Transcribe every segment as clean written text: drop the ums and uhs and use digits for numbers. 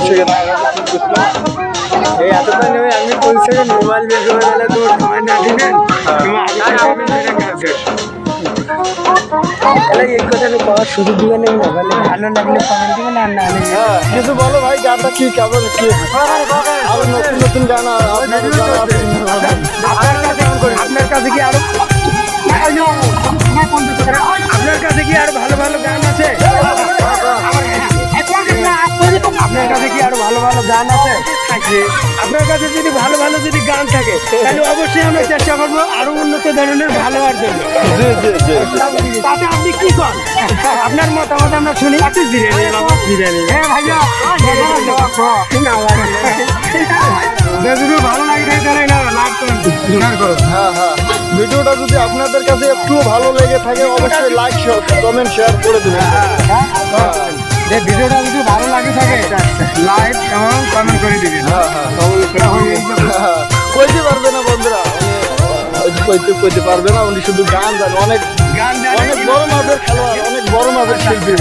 সে এই এতটা নেবে আমি 25 সেকেন্ড মোবাইল বের করে দিলে তো সময় না দিবেন एक কথা পাওয়ার সুযোগ দিবেন না মোবাইলে ভালো লাগলে কমেন্ট দিবেন আর না কিছু বলো ভাই গানটা কি কেমন কি আর নতুন নতুন গান আপনার কাছে কি আরো ভালো ভালো গান আছে আপনার কাছে কি আরো ভালো ভালো গান আছে আপনার কাছে যদি ভালো ভালো যদি গান থাকে তাহলে অবশ্যই আমরা চেষ্টা করবো আরো উন্নত ধরনের ভালো হওয়ার জন্য তাতে আপনি কি করেন আপনার মতামত আমরা শুনি ভালো লাগে ভিডিওটা যদি আপনাদের কাছে একটু ভালো লেগে থাকে অবশ্যই লাইক কমেন্ট শেয়ার করে দেবেন ভিডিওটা যদি ভালো লাগে থাকে লাইক এবং কমেন্ট করে দিবেন কইতে পারবে না বন্ধুরা কইতে পারবে না উনি শুধু গান জানে অনেক বড় মাপের খেলোয়াড় অনেক বড় মাপের শিল্পী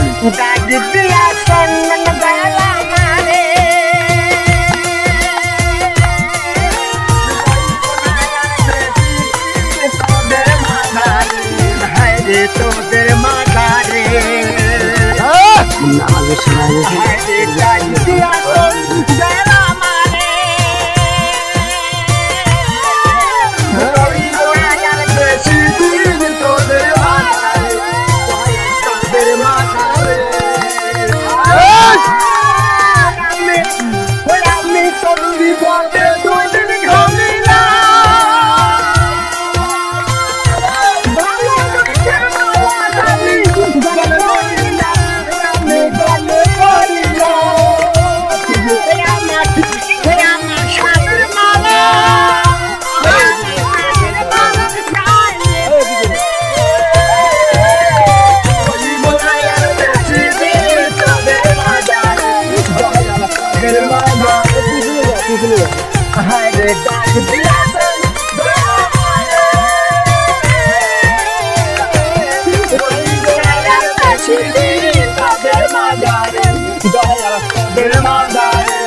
তোদের মাথারে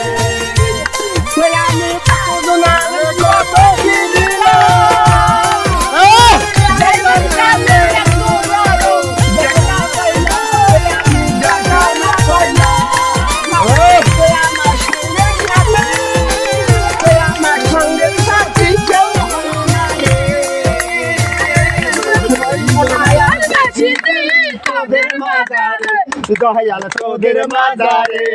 তোদের মাজারে,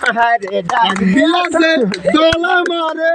আরে ডাক দিলাছে দোলা মারে।